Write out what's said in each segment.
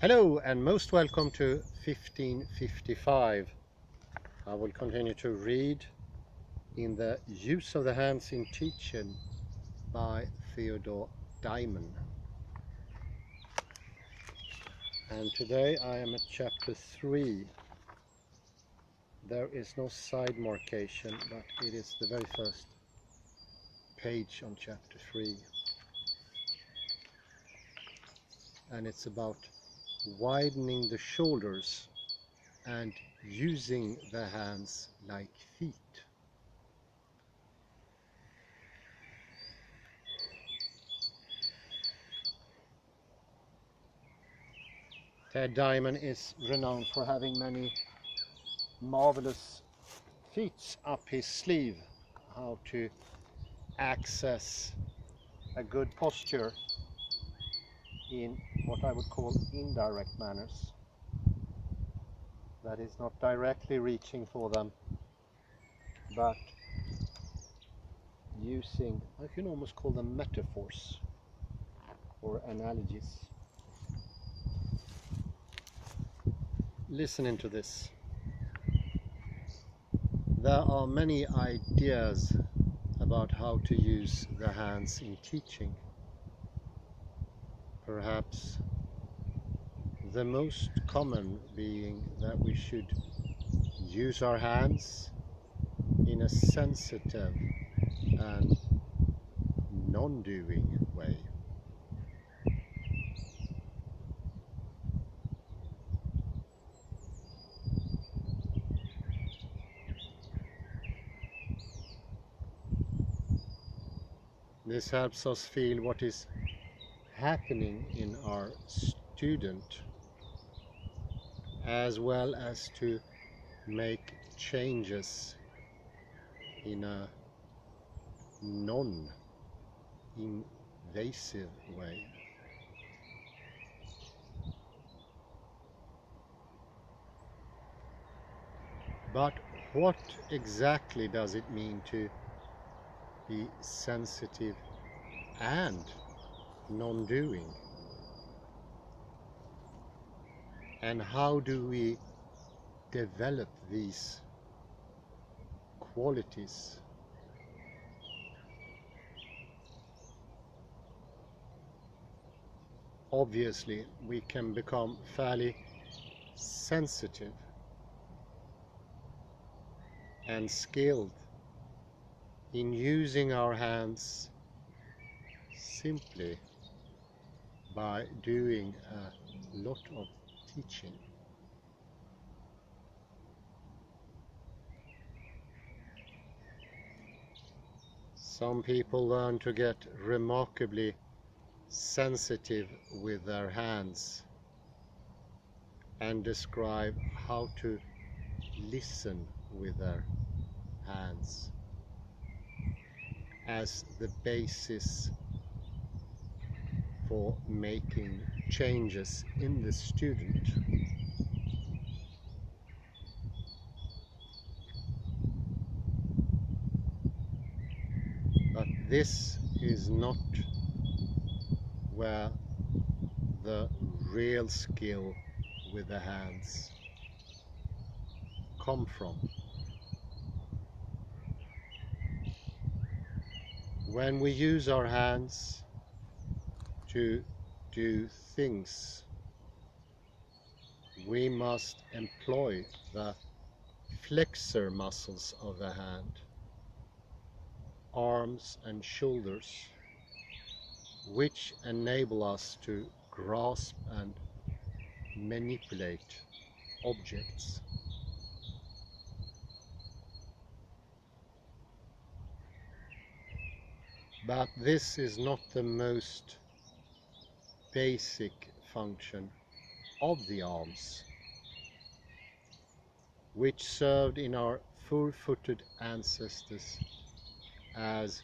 Hello and most welcome to 1555. I will continue to read in the Use of the Hands in Teaching by Dimon. And today I am at chapter 3. There is no side marcation, but it is the very first page on chapter 3. And it's about widening the shoulders and using the hands like feet. Dimon is renowned for having many marvelous feats up his sleeve, how to access a good posture in what I would call indirect manners. That is not directly reaching for them, but using, I can almost call them metaphors or analogies. Listen into this. There are many ideas about how to use the hands in teaching. Perhaps the most common being that we should use our hands in a sensitive and non-doing way. This helps us feel what is happening in our student, as well as to make changes in a non-invasive way. But what exactly does it mean to be sensitive and non-doing? And how do we develop these qualities? Obviously, we can become fairly sensitive and skilled in using our hands simply by doing a lot of teaching. Some people learn to get remarkably sensitive with their hands and describe how to listen with their hands as the basis for making changes in the student. But this is not where the real skill with the hands come from. When we use our hands to do things, we must employ the flexor muscles of the hand, arms and shoulders, which enable us to grasp and manipulate objects. But this is not the most basic function of the arms, which served in our four-footed ancestors as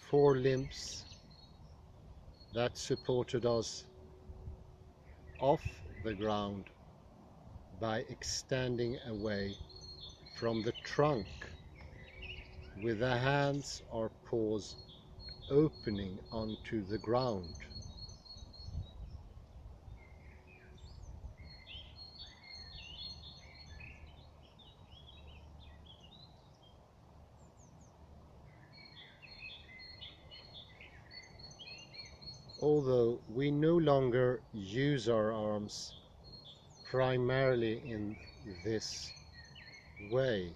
forelimbs that supported us off the ground by extending away from the trunk, with the hands or paws opening onto the ground. although we no longer use our arms primarily in this way.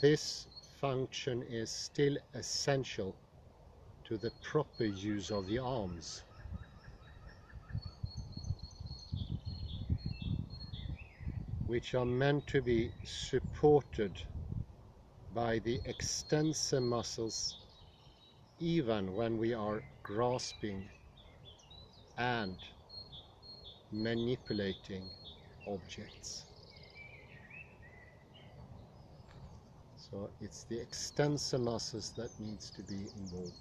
This function is still essential to the proper use of the arms. Which are meant to be supported by the extensor muscles even when we are grasping and manipulating objects. So it's the extensor muscles that needs to be involved.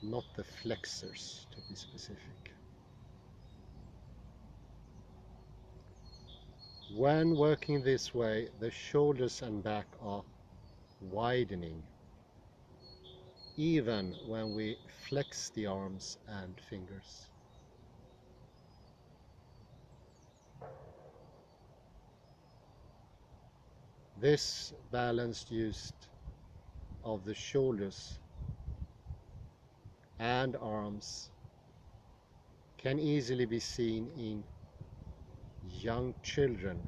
Not the flexors, to be specific. When working this way, the shoulders and back are widening, even when we flex the arms and fingers. This balanced use of the shoulders and arms can easily be seen in young children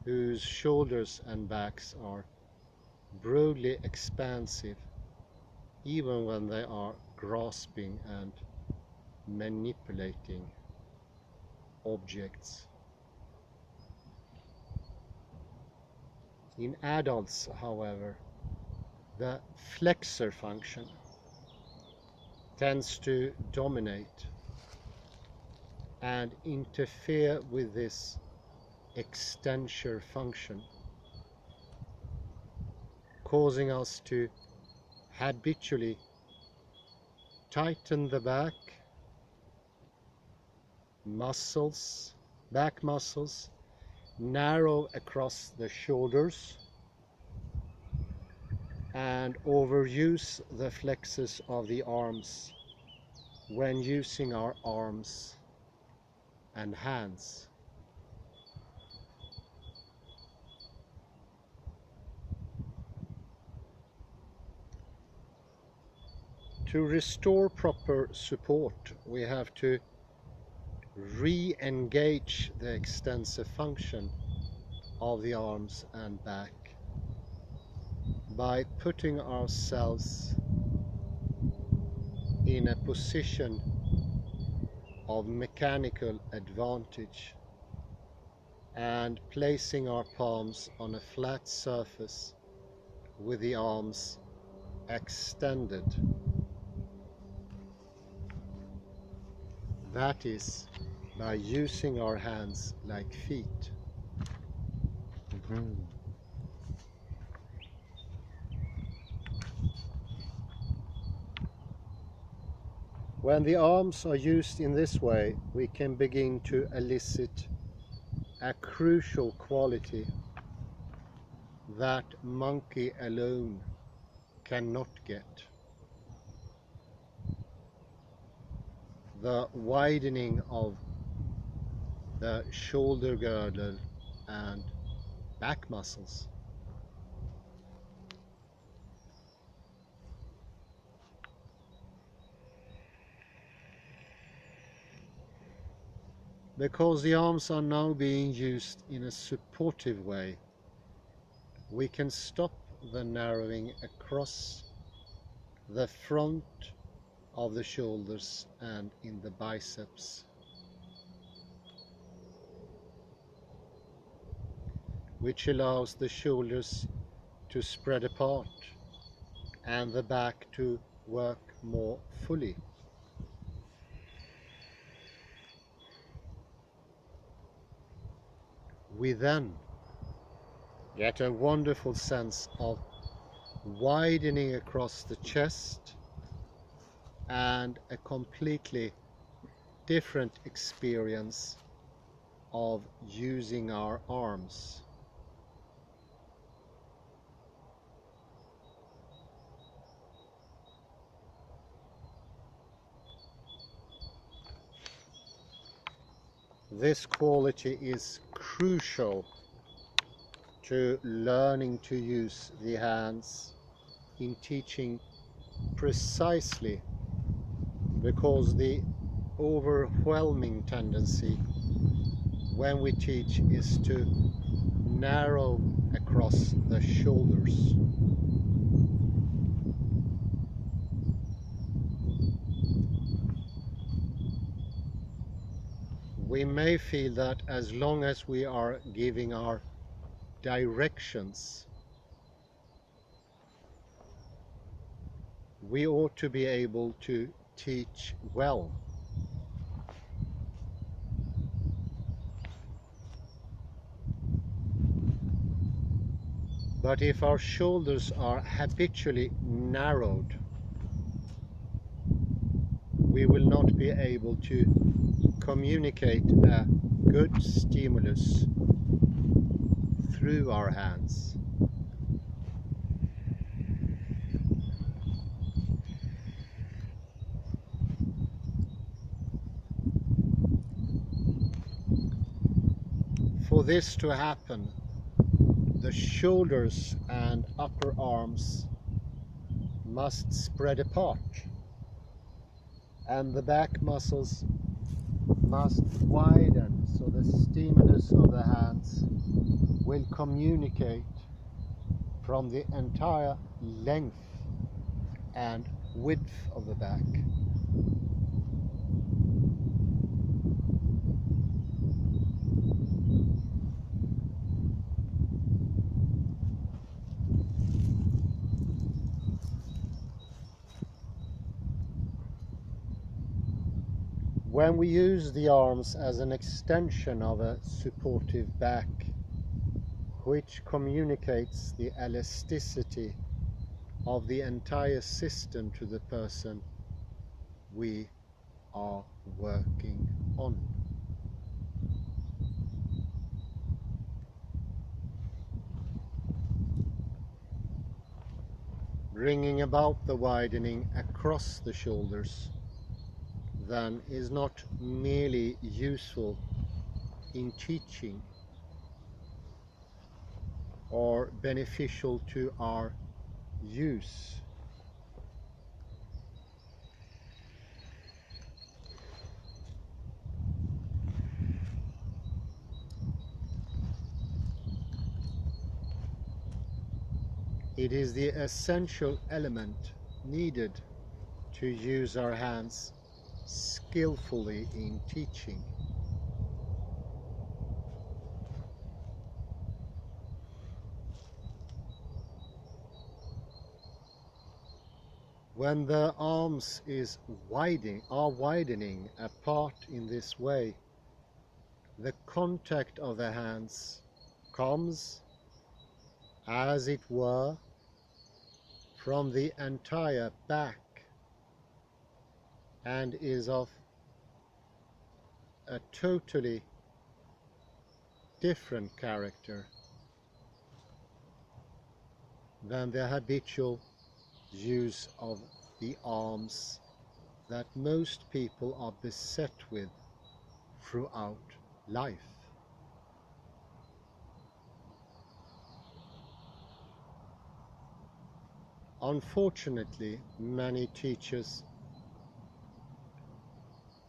whose shoulders and backs are broadly expansive even when they are grasping and manipulating objects. In adults, however, the flexor function tends to dominate and interfere with this extensor function, causing us to habitually tighten the back muscles, narrow across the shoulders, and overuse the flexors of the arms when using our arms and hands. To restore proper support, we have to re-engage the extensor function of the arms and back by putting ourselves in a position of mechanical advantage and placing our palms on a flat surface with the arms extended. That is, by using our hands like feet. When the arms are used in this way, we can begin to elicit a crucial quality that monkey alone cannot get. The widening of the shoulder girdle and back muscles. Because the arms are now being used in a supportive way, we can stop the narrowing across the front of the shoulders and in the biceps, which allows the shoulders to spread apart and the back to work more fully. We then get a wonderful sense of widening across the chest and a completely different experience of using our arms. This quality is crucial to learning to use the hands in teaching precisely because the overwhelming tendency when we teach is to narrow across the shoulders. We may feel that as long as we are giving our directions, we ought to be able to teach well. But if our shoulders are habitually narrowed, we will not be able to communicate a good stimulus through our hands. For this to happen, the shoulders and upper arms must spread apart, and the back muscles must widen so the stimulus of the hands will communicate from the entire length and width of the back. When we use the arms as an extension of a supportive back, which communicates the elasticity of the entire system to the person we are working on. Bringing about the widening across the shoulders then is not merely useful in teaching or beneficial to our use. It is the essential element needed to use our hands skillfully in teaching. When the arms are widening apart in this way, the contact of the hands comes, as it were, from the entire back and is of a totally different character than the habitual use of the arms that most people are beset with throughout life. Unfortunately, many teachers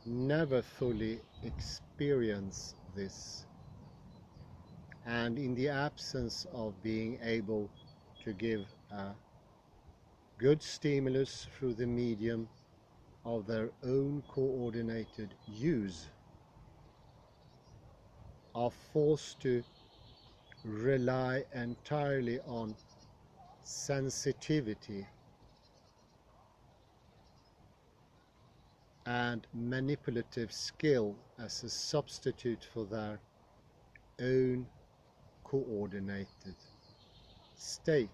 never fully experience this, and in the absence of being able to give a good stimulus through the medium of their own coordinated use, are forced to rely entirely on sensitivity and manipulative skill as a substitute for their own coordinated state.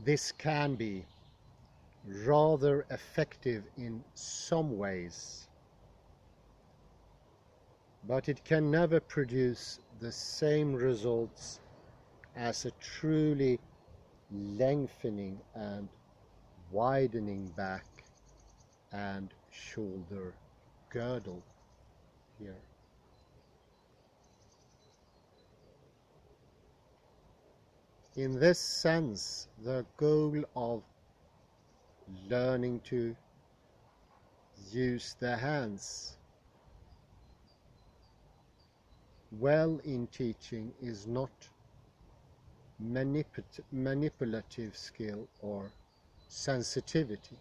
This can be rather effective in some ways, but it can never produce the same results as a truly lengthening and widening back and shoulder girdle here. In this sense, the goal of learning to use the hands well in teaching is not manipulative skill or sensitivity.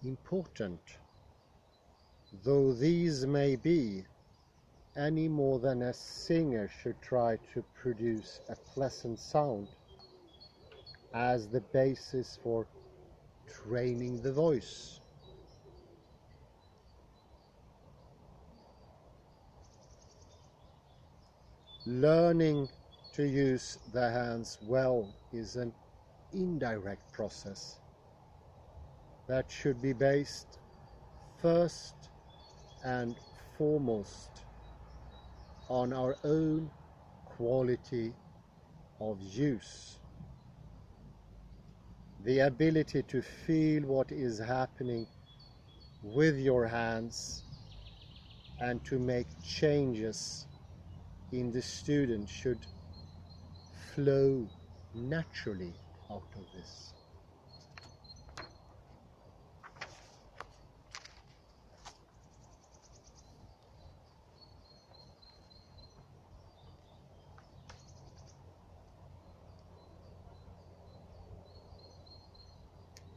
Important though these may be, any more than a singer should try to produce a pleasant sound as the basis for training the voice. Learning to use the hands well is an indirect process that should be based first and foremost on our own quality of use. The ability to feel what is happening with your hands and to make changes in the student should flow naturally out of this.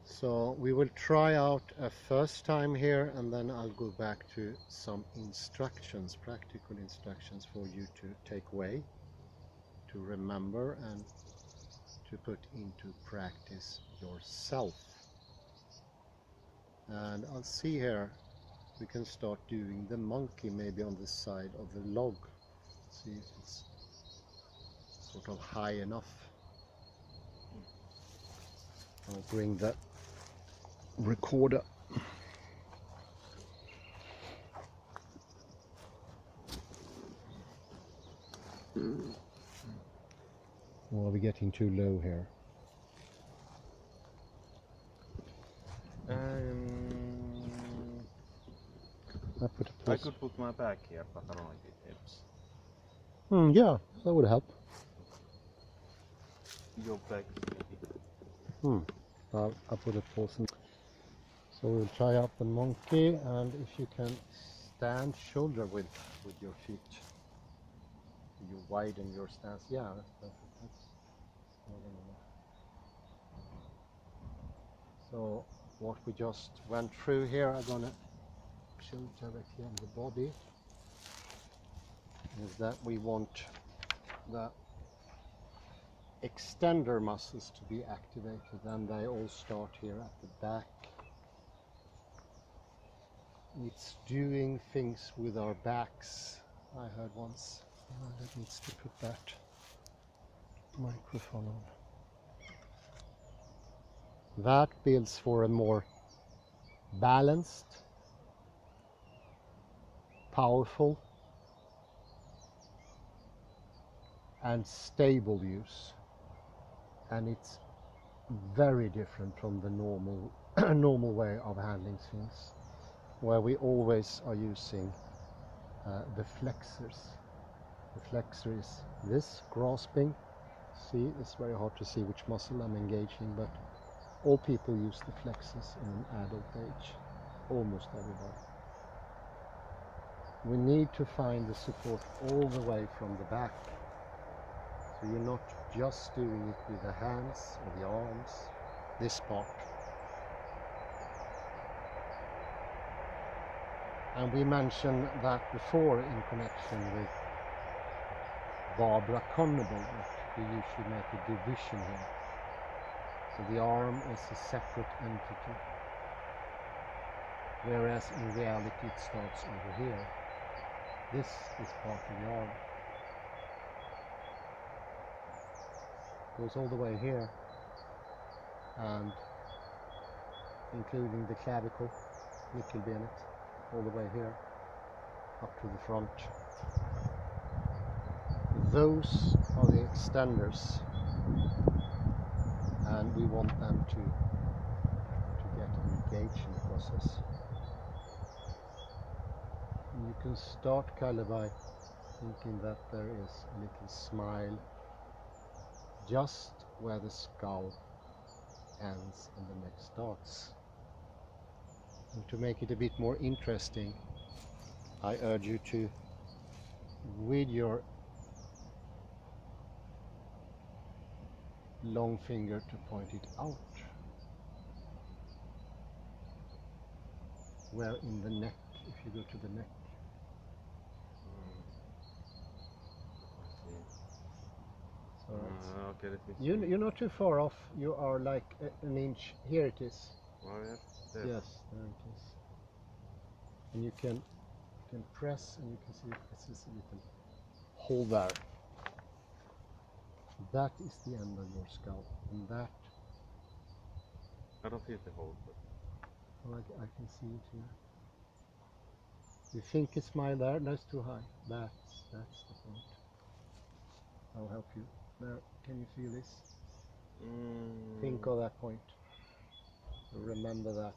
So we will try out a first time here, and then I'll go back to some instructions, practical instructions for you to take away, to remember and to put into practice yourself. And I'll see here, we can start doing the monkey maybe on the side of the log. See if it's sort of high enough. I'll bring the recorder. Or are we getting too low here? I could put my back here, but I don't know if it helps. Yeah, that would help. Your back. I'll put a pause. So we'll try out the monkey, and if you can stand shoulder width with your feet, you widen your stance. Yeah, that's perfect. That's more than enough. So what we just went through here, I'm gonna show directly on the body, is that we want the extender muscles to be activated, and they all start here at the back. It's doing things with our backs, I heard once. That needs to put that microphone on. That builds for a more balanced, powerful and stable use, and it's very different from the normal way of handling things, where we always are using the flexors. The flexor is this, grasping. See, it's very hard to see which muscle I'm engaging, but all people use the flexors in an adult age, almost everybody. We need to find the support all the way from the back. So you're not just doing it with the hands or the arms, this part. And we mentioned that before in connection with Barbara Connable, that we usually make a division here. So the arm is a separate entity, whereas in reality it starts over here. This is part of the arm. Goes all the way here, and including the clavicle, nyckelbenet, all the way here, up to the front. Those are the extenders. and we want them to get engaged in the process. And you can start color by thinking that there is a little smile just where the skull ends and the neck starts. And to make it a bit more interesting, I urge you to, with your long finger, to point it out, where in the neck, if you go to the neck. Okay, you're not too far off. You are like an inch. Here it is. Oh, yeah. There. Yes, there it is. And you can press, and you can see it's just a little hole there. That is the end of your skull, and that. I don't feel the hole, but Oh, I can see it here. You think a smile there? That's too high. That's the point. I'll help you. There, can you feel this? Think of that point. Remember that.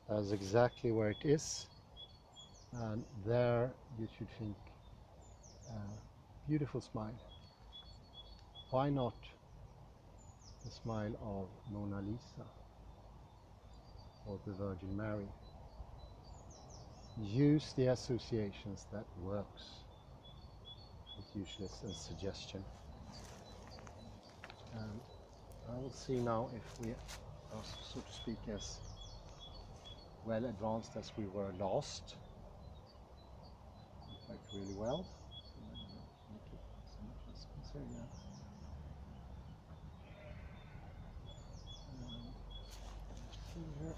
That's exactly where it is. And there you should think beautiful smile. Why not the smile of Mona Lisa or the Virgin Mary? Use the associations that works. It's usually a suggestion. And I will see now if we are, so to speak, as well advanced as we were last. In fact, really well. Make it some adjustments here now. See here.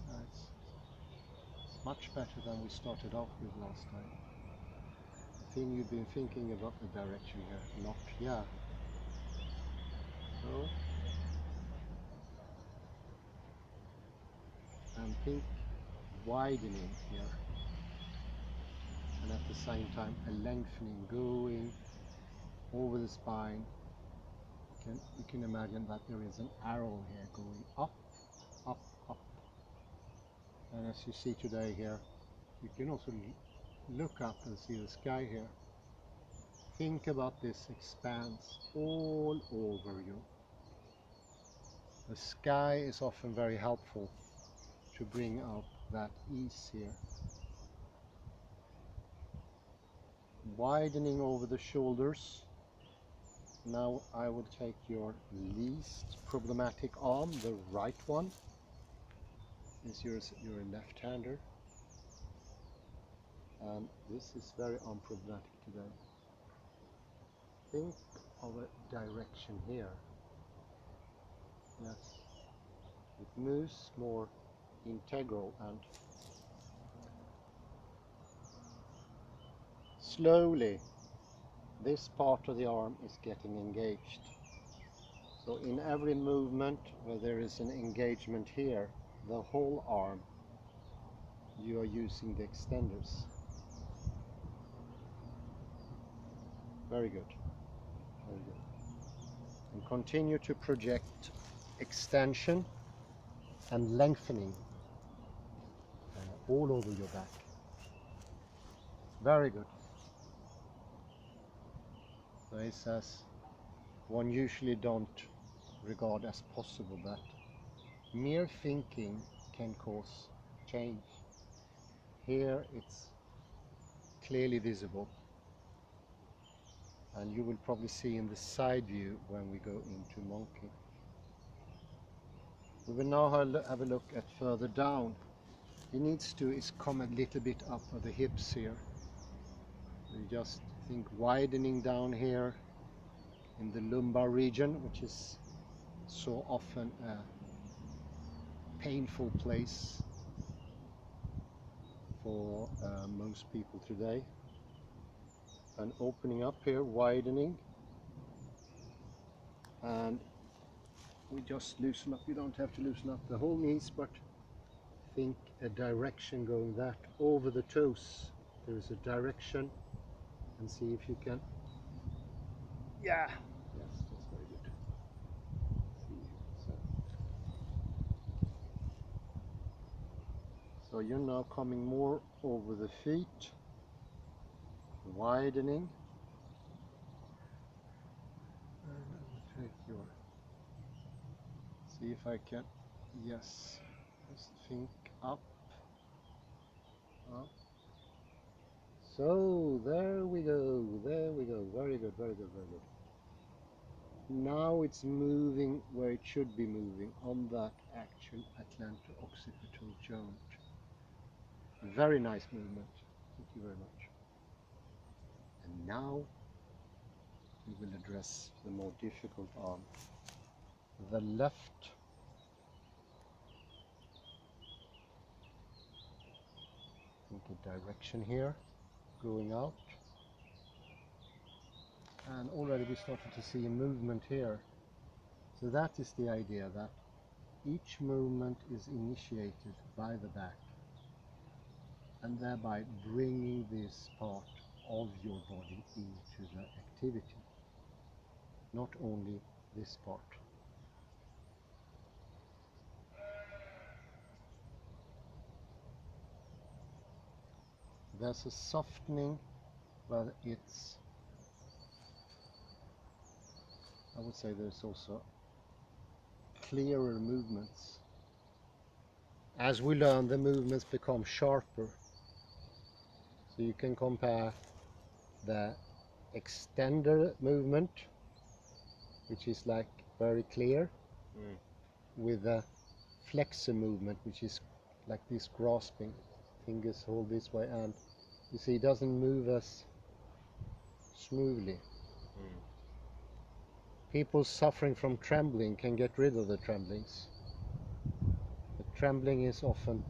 Nice. It's much better than we started off with last time. I think you've been thinking about the direction here. Not, yeah. So. And think widening here. And at the same time a lengthening going over the spine. You can imagine that there is an arrow here going up, up, up. And as you see today here, you can also look up and see the sky here. Think about this expanse all over you. The sky is often very helpful to bring out that ease here. Widening over the shoulders. Now I will take your least problematic arm, the right one. Is you're a left-hander. And this is very unproblematic today. Think of a direction here. Yes. It moves more integral and slowly this part of the arm is getting engaged. So in every movement where there is an engagement here, the whole arm, you are using the extenders. Very good. Very good. And continue to project extension and lengthening all over your back. Very good. So it's as one usually don't regard as possible, that mere thinking can cause change. Here it's clearly visible, and you will probably see in the side view when we go into monkey. We will now have a look at further down. He needs to come a little bit up of the hips here. You just think widening down here in the lumbar region, which is so often a painful place for most people today. And opening up here, widening, and we just loosen up. You don't have to loosen up the whole knees, but think a direction going that over the toes. There is a direction, and see if you can. Yeah. Yes, that's very good. See, so you're now coming more over the feet, widening. And I will take your. See if I can. Yes. Just think up. Up. So there we go. There we go. Very good. Very good. Very good. Now it's moving where it should be moving, on that actual atlanto-occipital joint. Very nice movement. Thank you very much. And now we will address the more difficult arm. The left. Think a direction here, going out. And already we started to see a movement here. So that is the idea, that each movement is initiated by the back, and thereby bringing this part of your body into the activity, not only this part. There's a softening, but it's, I would say there's also clearer movements. As we learn, the movements become sharper. So you can compare the extender movement, which is like very clear, with the flexor movement, which is like this grasping, fingers hold this way, and you see it doesn't move as smoothly. People suffering from trembling can get rid of the tremblings. The trembling is often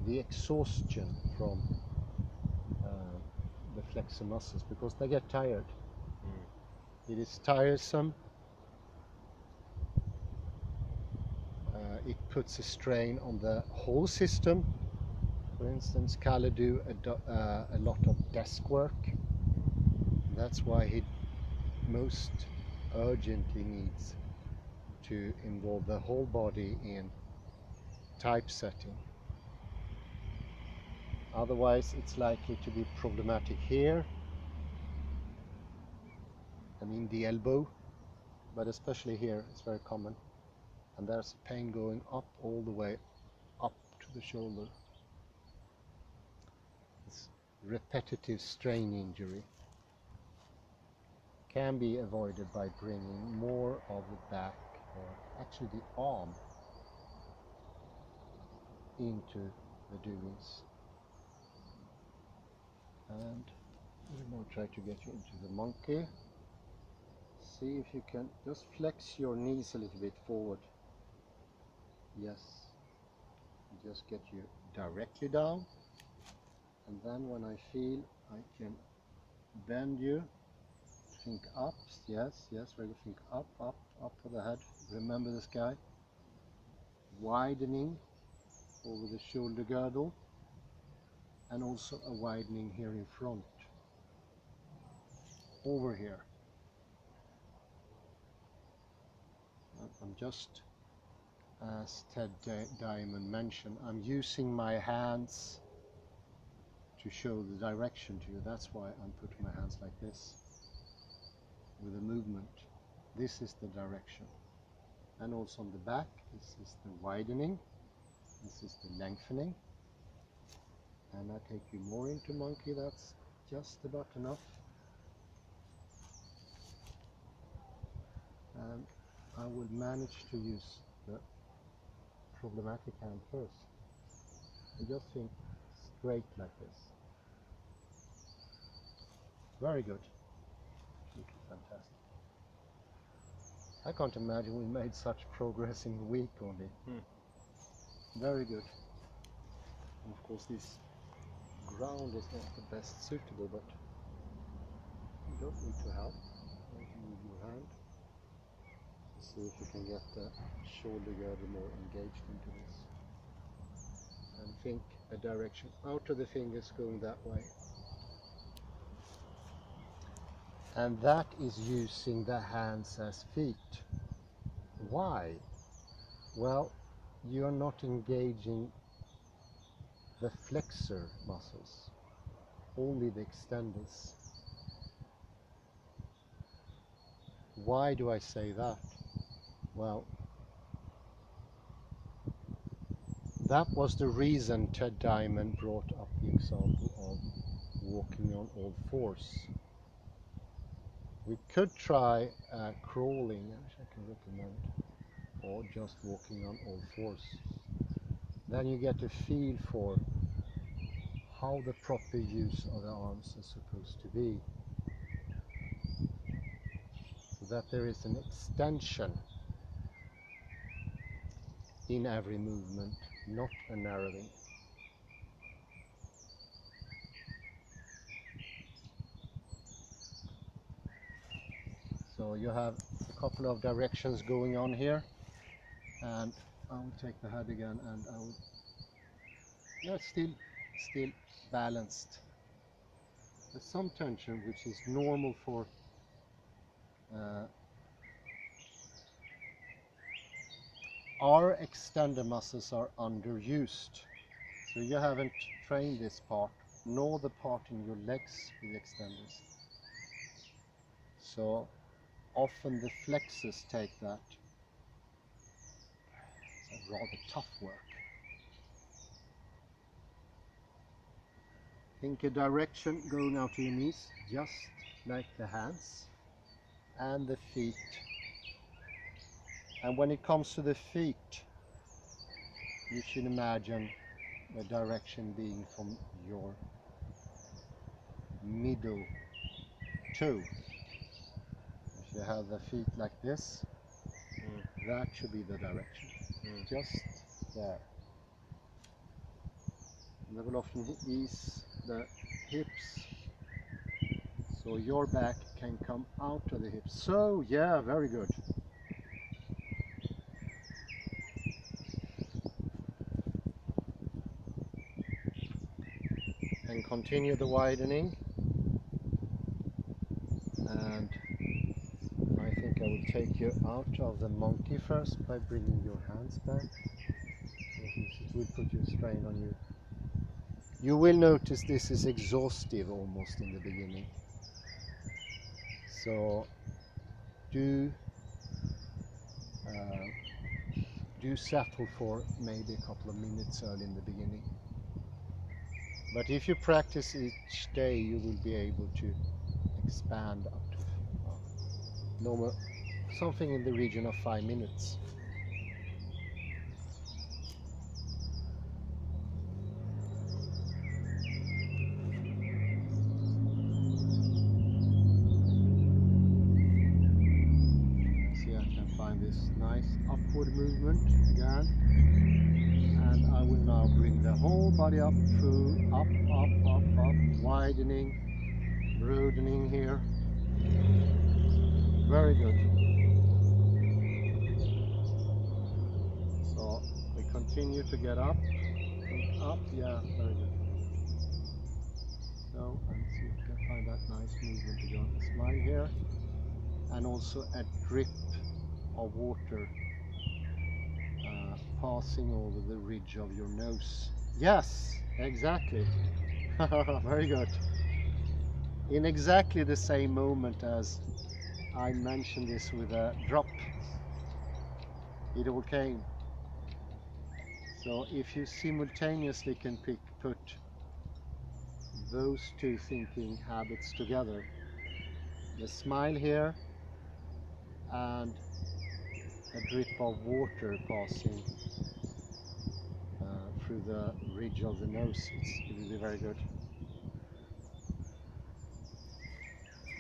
the exhaustion from the flexor muscles, because they get tired. It is tiresome. It puts a strain on the whole system. For instance, Kalle do a lot of desk work. That's why he most urgently needs to involve the whole body in typesetting. Otherwise, it's likely to be problematic here and in the elbow, but especially here it's very common. And there's pain going up all the way up to the shoulder. This repetitive strain injury can be avoided by bringing more of the back, or actually the arm, into the doings. And we'll now try to get you into the monkey. See if you can just flex your knees a little bit forward. Yes. Just get you directly down. And then when I feel I can bend you, think up. Yes, yes, very good. Think up, up, up for the head. Remember this guy. Widening over the shoulder girdle, and also a widening here in front, over here. I'm just, as Ted Dimon mentioned, I'm using my hands to show the direction to you. That's why I'm putting my hands like this with a movement. This is the direction. And also on the back, this is the widening, this is the lengthening. And I take you more into monkey. That's just about enough. And I will manage to use the problematic hand first. And just think straight like this. Very good. Fantastic. I can't imagine we made such progress in a week only. Very good. And of course this ground is not the best suitable, but you don't need to help. You can move your hand. See if you can get the shoulder girdle more engaged into this. And think a direction out of the fingers going that way. And that is using the hands as feet. Why? Well, you're not engaging the flexor muscles, only the extenders. Why do I say that? Well, that was the reason Ted Dimon brought up the example of walking on all fours. We could try crawling, which I can recommend, or just walking on all fours. Then you get a feel for how the proper use of the arms is supposed to be. So that there is an extension in every movement, not a narrowing. So you have a couple of directions going on here, and I will take the head again, and I will, yeah, still balanced. There's some tension, which is normal for our extender muscles are underused. So you haven't trained this part, nor the part in your legs with extenders. So often the flexors take that. It's a rather tough work. Think a direction going out to your knees, just like the hands and the feet. And when it comes to the feet, you should imagine the direction being from your middle toe. If you have the feet like this, that should be the direction. Just there. And that will often ease the hips, so your back can come out of the hips. So yeah, very good. And continue the widening. And I think I will take you out of the monkey first by bringing your hands back. It will put your strain on you. You will notice this is exhaustive almost in the beginning. So do settle for maybe a couple of minutes early in the beginning. But if you practice each day, you will be able to expand up to normal, something in the region of 5 minutes. See, I can find this nice upward movement again. And I will now bring the whole body up through, up, widening, broadening here. Very good. So we continue to get up, yeah, very good. So, and see if we can find that nice movement again. Smile here, and also a drip of water passing over the ridge of your nose. Yes, exactly. Very good. In exactly the same moment as I mentioned this with a drop, it all came. So if you simultaneously can put those two thinking habits together, the smile here and a drip of water passing through the ridge of the nose, it will be very good.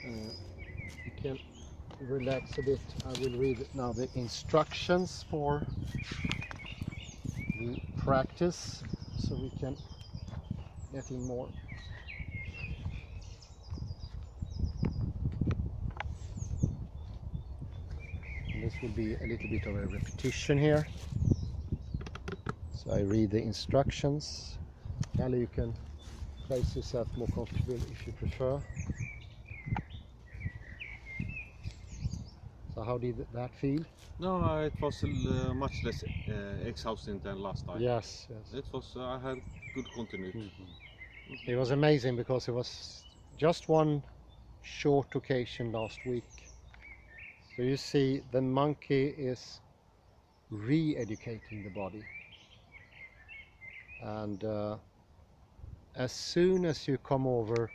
You can relax a bit. I will read now the instructions for the practice, so we can get in more. And this will be a little bit of a repetition here. So I read the instructions. Kalle, you can place yourself more comfortable if you prefer. So how did that feel? No, it was much less exhausting than last time. Yes, yes. It was. I had good continuity. It was amazing because it was just one short occasion last week. So you see, the monkey is re-educating the body, and as soon as you come over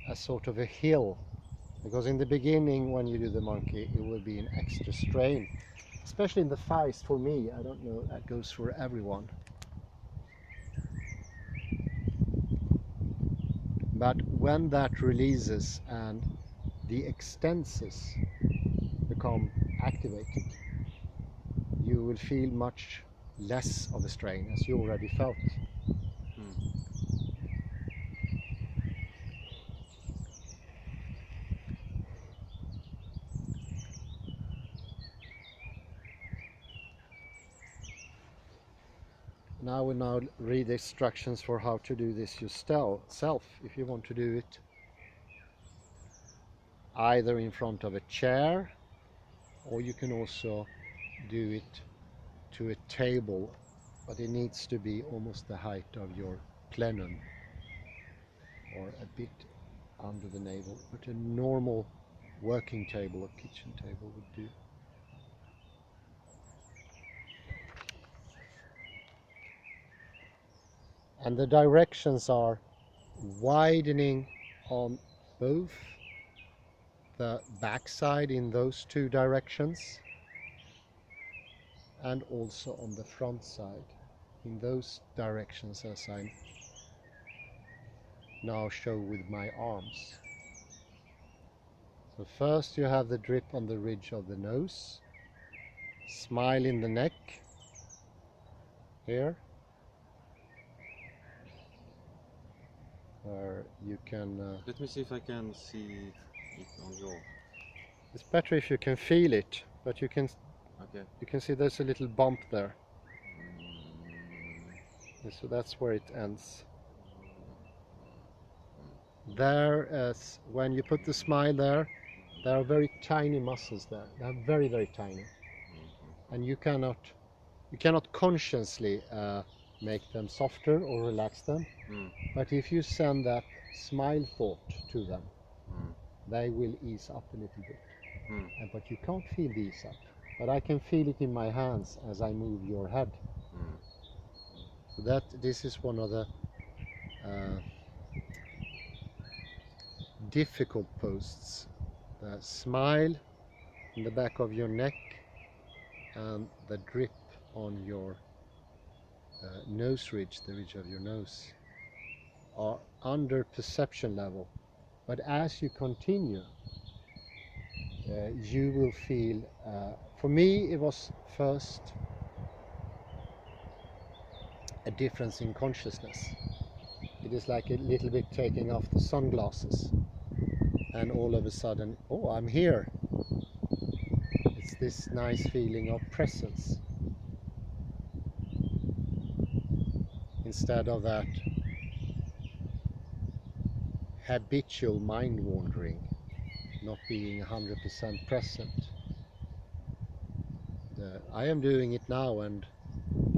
a sort of a hill, because in the beginning when you do the monkey it will be an extra strain, especially in the thighs for me. I don't know, that goes for everyone. But when that releases and the extensors become activated, you will feel much less of a strain, as you already felt. Now I will now read the instructions for how to do this yourself, if you want to do it either in front of a chair, or you can also do it to a table, but it needs to be almost the height of your plenum or a bit under the navel, but a normal working table or kitchen table would do. And the directions are widening on both the backside in those two directions, and also on the front side in those directions, as I now show with my arms. So first you have the drip on the ridge of the nose, smile in the neck here, where you can Let me see if I can see it on your. it's better if you can feel it, but you can see there's a little bump there. So that's where it ends. There, as when you put the smile there are very tiny muscles there. They are very, very tiny, and you cannot consciously make them softer or relax them. But if you send that smile thought to them, they will ease up a little bit. But you can't feel the ease up. But I can feel it in my hands as I move your head. So this is one of the difficult posts. The smile in the back of your neck and the drip on your nose ridge, the ridge of your nose, are under perception level. But as you continue, you will feel, for me it was first a difference in consciousness. It is like a little bit taking off the sunglasses, and all of a sudden, oh, I'm here. It's this nice feeling of presence, instead of that habitual mind wandering, not being 100% present. I am doing it now, and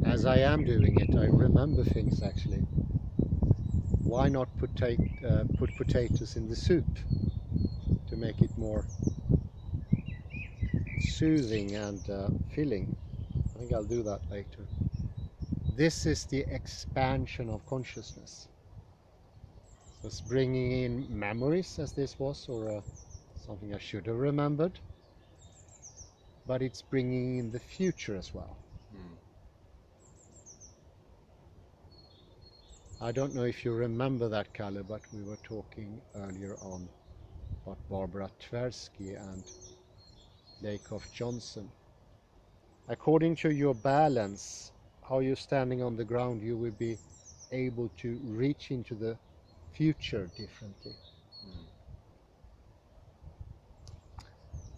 as I am doing it, I remember things actually. Why not put potatoes in the soup to make it more soothing and filling? I think I'll do that later. This is the expansion of consciousness. So it's bringing in memories, as this was, or something I should have remembered, but it's bringing in the future as well. I don't know if you remember that, Kalle, but we were talking earlier on about Barbara Tversky and Lakoff Johnson. According to your balance, how you're standing on the ground, you will be able to reach into the future differently.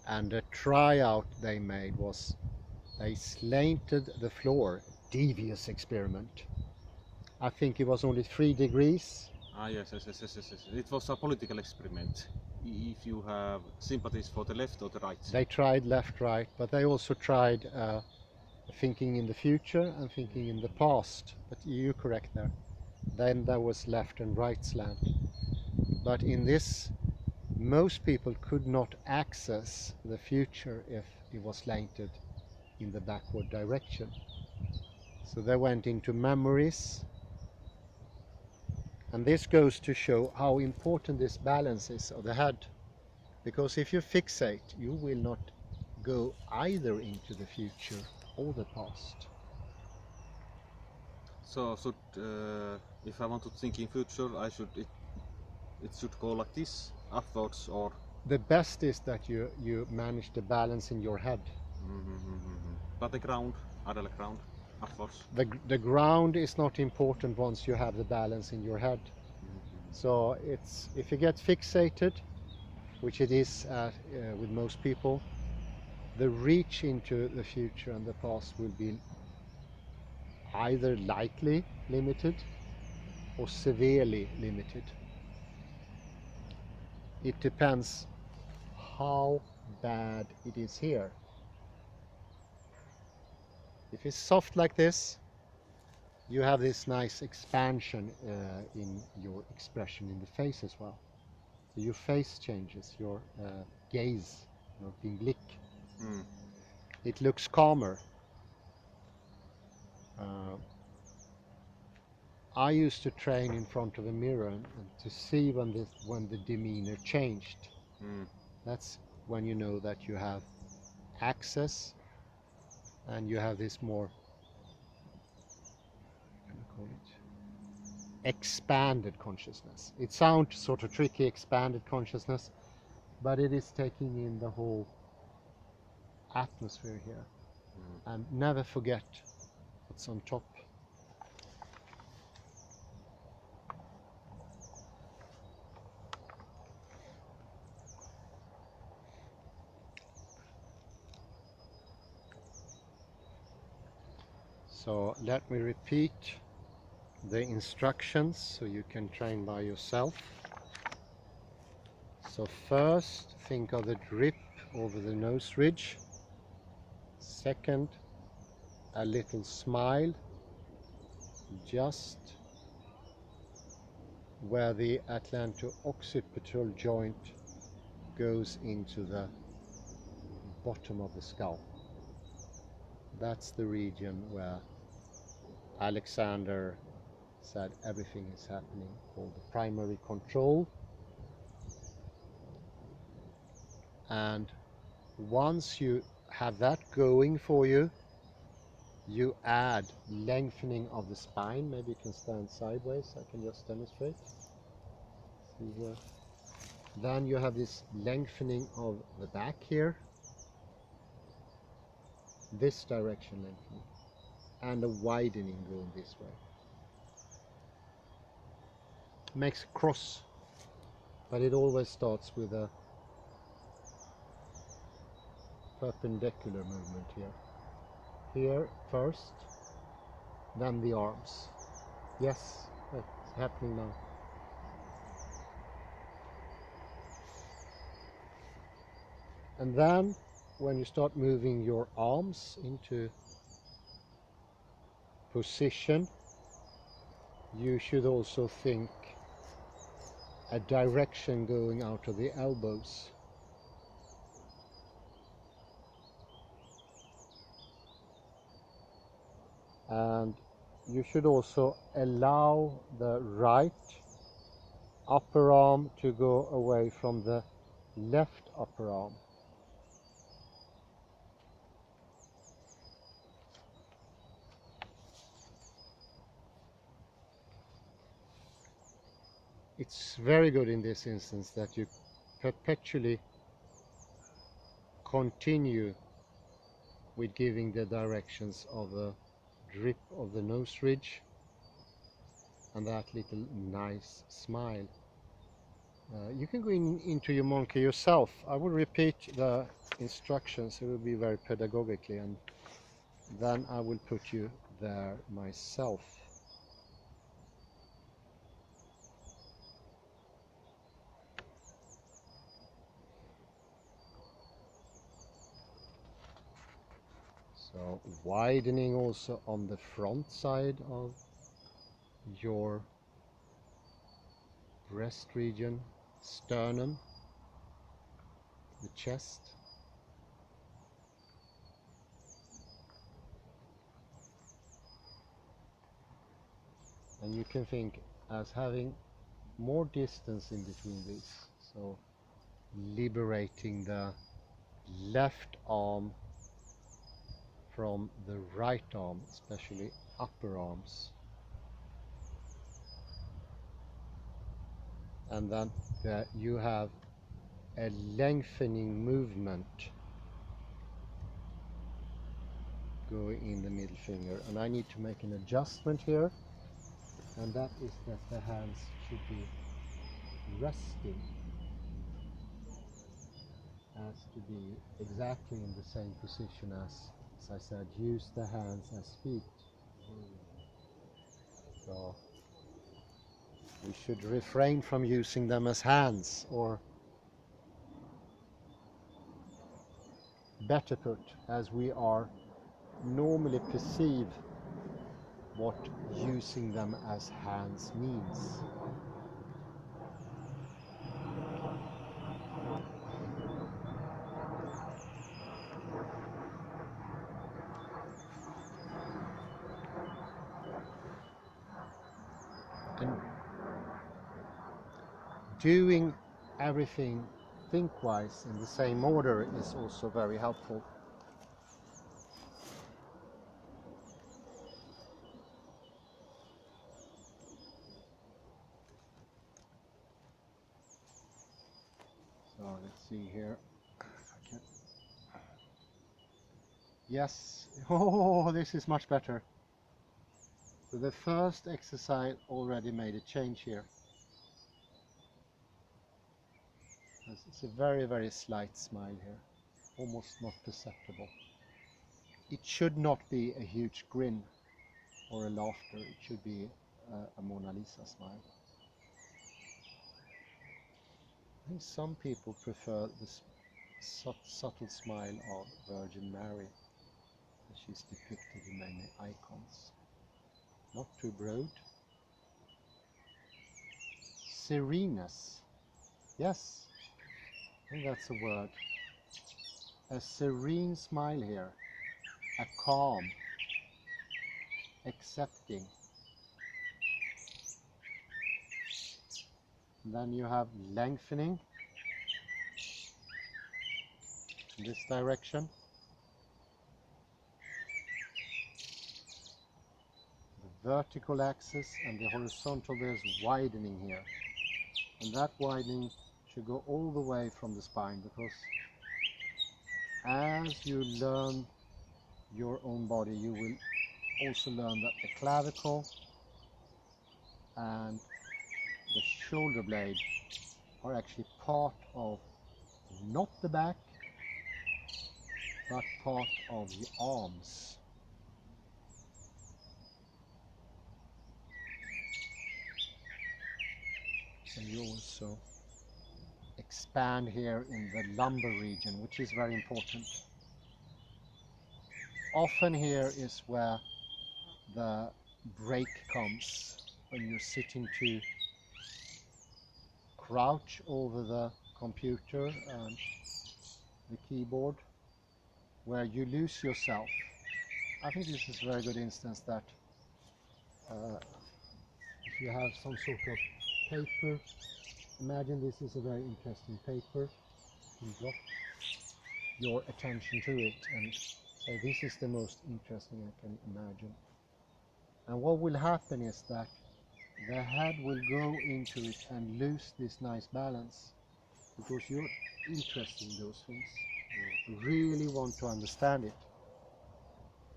And a tryout they made was they slanted the floor, devious experiment. I think it was only 3 degrees. Yes. It was a political experiment. if you have sympathies for the left or the right. They tried left, right, but they also tried thinking in the future and thinking in the past. But you're correct there. Then there was left and right slant. But in this, most people could not access the future if it was slanted in the backward direction. So they went into memories. And this goes to show how important this balance is of the head. Because if you fixate, you will not go either into the future or the past. So should, if I want to think in future, it should go like this, upwards, or? The best is that you manage the balance in your head. But the ground, other ground, upwards. The ground is not important once you have the balance in your head. So it's, if you get fixated, which it is with most people, the reach into the future and the past will be either lightly limited or severely limited. It depends how bad it is here. If it's soft like this, you have this nice expansion in your expression in the face as well. So your face changes, your gaze, din blick. It looks calmer. I used to train in front of a mirror and to see when the demeanor changed. That's when you know that you have access and you have this more, what can I call it, expanded consciousness. It sounds sort of tricky, expanded consciousness, but it is taking in the whole atmosphere here. And never forget what's on top. So let me repeat the instructions so you can train by yourself. So first, think of the drip over the nose ridge. Second, a little smile just where the atlanto-occipital joint goes into the bottom of the skull. That's the region where Alexander said everything is happening, called the primary control. And once you have that going for you, you add lengthening of the spine. Maybe you can stand sideways. I can just demonstrate. See here. Then you have this lengthening of the back here. This direction lengthening. And a widening going this way. Makes a cross. But it always starts with a perpendicular movement here. Here first, then the arms. Yes, it's happening now. And then when you start moving your arms into position, you should also think a direction going out of the elbows. And you should also allow the right upper arm to go away from the left upper arm. It's very good in this instance that you perpetually continue with giving the directions of the drip of the nose ridge and that little nice smile. You can go into your monkey yourself. I will repeat the instructions. It will be very pedagogically, and then I will put you there myself. So widening also on the front side of your breast region, sternum, the chest. And you can think as having more distance in between these, so liberating the left arm from the right arm, especially upper arms. And then you have a lengthening movement going in the middle finger. And I need to make an adjustment here, and that is that the hands should be resting, as to be exactly in the same position as I said, use the hands as feet. So we should refrain from using them as hands, or better put, as we are normally perceive what using them as hands means. And doing everything think-wise in the same order is also very helpful. So let's see here. Yes, oh, this is much better. So the first exercise already made a change here. It's a very, very slight smile here, almost not perceptible. It should not be a huge grin or a laughter, it should be a Mona Lisa smile. I think some people prefer this subtle smile of Virgin Mary, as she's depicted in many icons. Not too broad. Sereneness. Yes, I think that's a word. A serene smile here. A calm. Accepting. And then you have lengthening in this direction. The vertical axis and the horizontal, there's widening here. And that widening should go all the way from the spine, because as you learn your own body, you will also learn that the clavicle and the shoulder blade are actually part of not the back, but part of the arms. And you also expand here in the lumbar region, which is very important. Often here is where the break comes, when you're sitting to crouch over the computer and the keyboard, where you lose yourself. I think this is a very good instance that if you have some sort of paper, imagine this is a very interesting paper, you drop your attention to it and say, this is the most interesting I can imagine. And what will happen is that the head will go into it and lose this nice balance, because you're interested in those things. You really want to understand it.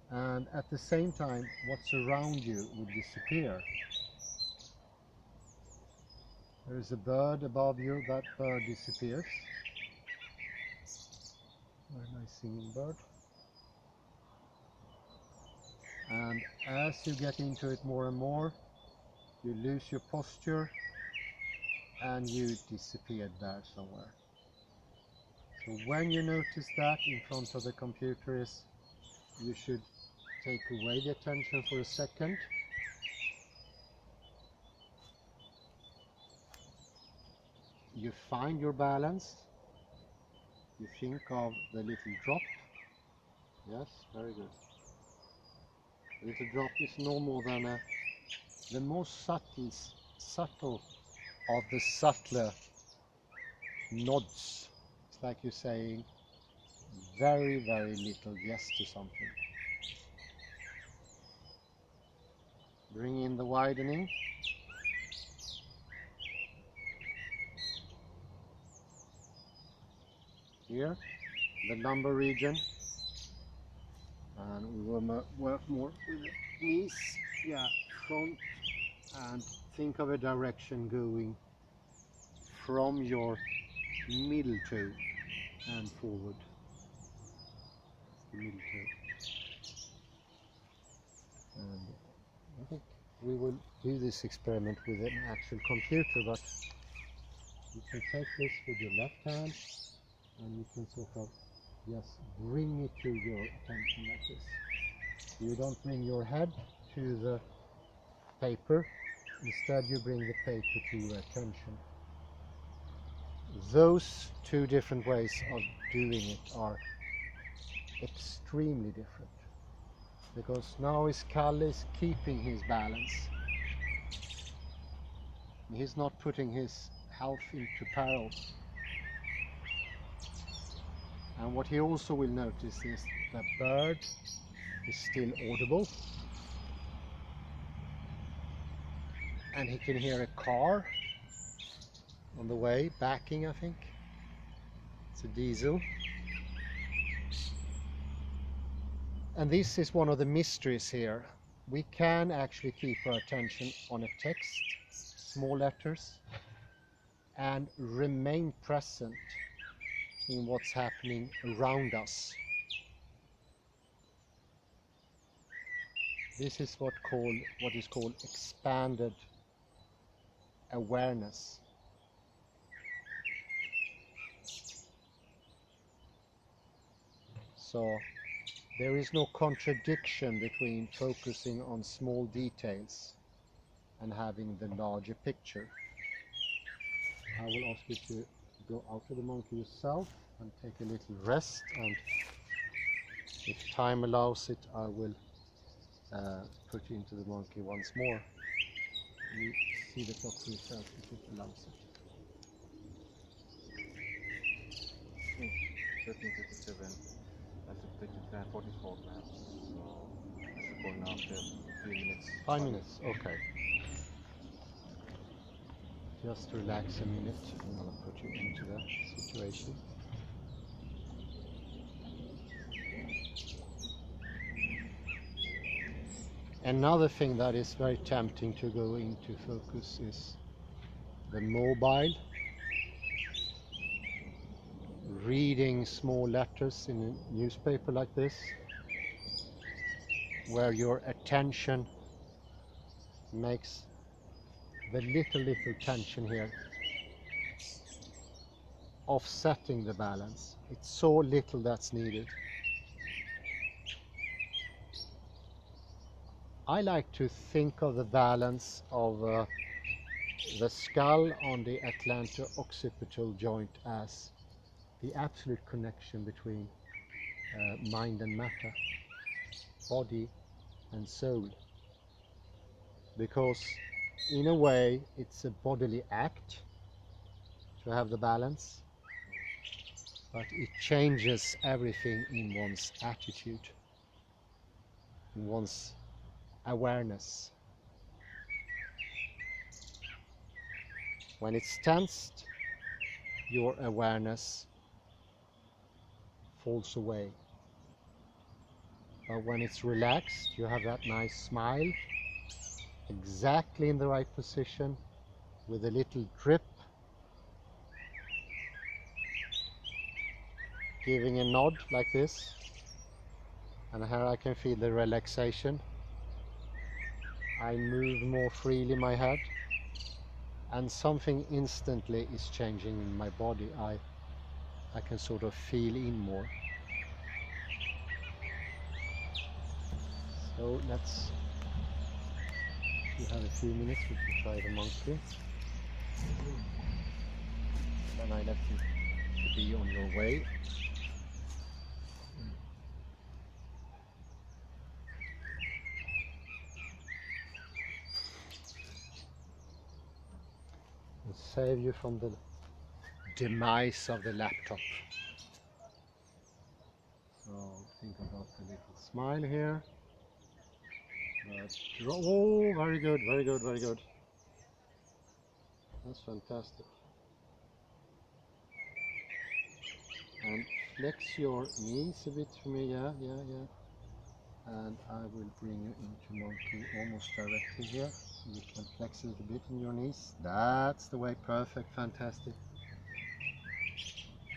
And at the same time, what's around you will disappear. There is a bird above you, that bird disappears. Very nice singing bird. And as you get into it more and more, you lose your posture and you disappeared there somewhere. So when you notice that in front of the computer is you should take away the attention for a second. You find your balance. You think of the little drop. Yes, very good. The little drop is no more than the most subtle of the subtler nods. It's like you're saying very, very little yes to something. Bring in the widening. Here, the lumbar region. And we will work more with the knees. Yeah, front, and think of a direction going from your middle toe and forward. The middle toe. And I think we will do this experiment with an actual computer, but you can take this with your left hand and you can sort of just bring it to your attention like this. You don't bring your head to the paper, instead you bring the paper to your attention. Those two different ways of doing it are extremely different, because now his Kalle is keeping his balance. He's not putting his health into peril. And what he also will notice is the bird is still audible, and he can hear a car on the way, backing, I think. It's a diesel. And this is one of the mysteries here. We can actually keep our attention on a text, small letters, and remain present in what's happening around us. This is what is called expanded awareness. So there is no contradiction between focusing on small details and having the larger picture. I will ask you to go out of the monkey yourself and take a little rest, and if time allows it, I will put you into the monkey once more. You see the clock for yourself if it allows it. 13:57. I should take it 10:44 perhaps. So I should go now after 3 minutes. 5 minutes, okay. Just relax a minute and I'll put you into that situation. Another thing that is very tempting to go into focus is the mobile. Reading small letters in a newspaper like this, where your attention makes the little tension here offsetting the balance. It's so little that's needed. I like to think of the balance of the skull on the atlanto-occipital joint as the absolute connection between mind and matter, body and soul. Because in a way it's a bodily act to have the balance, but it changes everything in one's attitude, in one's awareness. When it's tensed, your awareness falls away. But when it's relaxed, you have that nice smile, exactly in the right position, with a little drip, giving a nod like this. And here I can feel the relaxation. I move more freely my head, and something instantly is changing in my body. I can sort of feel in more. So let's, if you have a few minutes, we can try the monkey. Then I let you to be on your way. And save you from the demise of the laptop. So think about the little smile here. But, oh, very good, very good, very good. That's fantastic. And flex your knees a bit for me, yeah. And I will bring you into monkey almost directly here. You can flex it a bit in your knees. That's the way, perfect, fantastic.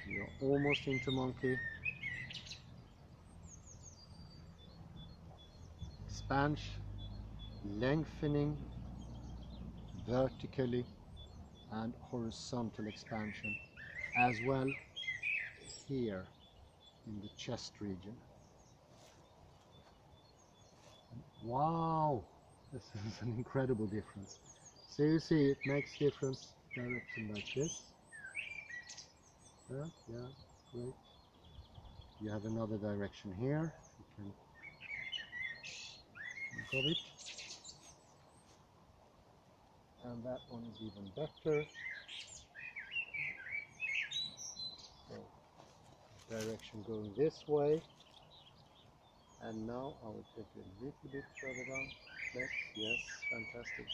You're almost into monkey. Expansion, lengthening vertically and horizontal expansion as well here in the chest region. Wow, this is an incredible difference. So you see it makes difference direction like this. Yeah, great. You have another direction here. You can think of it. And that one is even better. So direction going this way. And now I will take it a little bit further down. Yes, fantastic.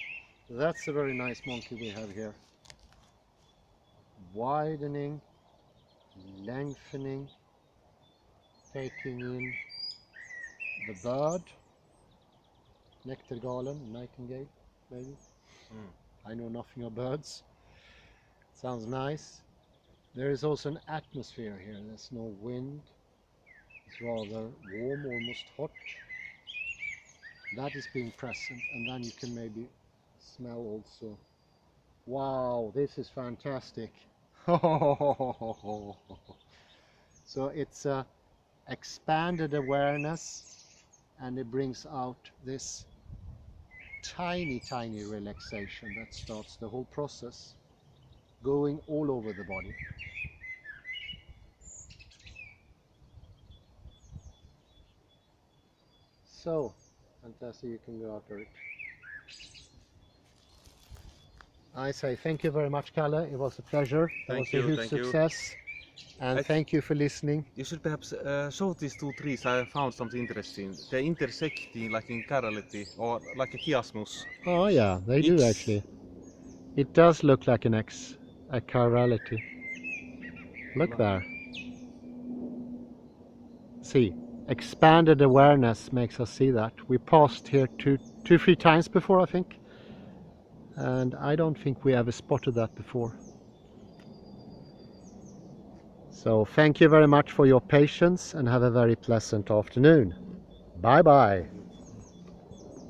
So that's a very nice monkey we have here. Widening, lengthening, taking in the bird, Näktergalen, nightingale, maybe. I know nothing of birds. Sounds nice. There is also an atmosphere here. There's no wind. It's rather warm, almost hot. That is being present, and then you can maybe smell also. Wow, this is fantastic. So it's a expanded awareness, and it brings out this tiny relaxation that starts the whole process, going all over the body. So fantastic, you can go after it. I say thank you very much, Kalle. It was a pleasure. It was a huge success. And thank you for listening. You should perhaps show these two trees. I found something interesting. They're intersecting like in chirality or like a chiasmus. Oh yeah, they do actually. It does look like a chirality. Look there. See, expanded awareness makes us see that. We passed here two, 3 times before, I think. And I don't think we ever spotted that before. So thank you very much for your patience and have a very pleasant afternoon. Bye bye.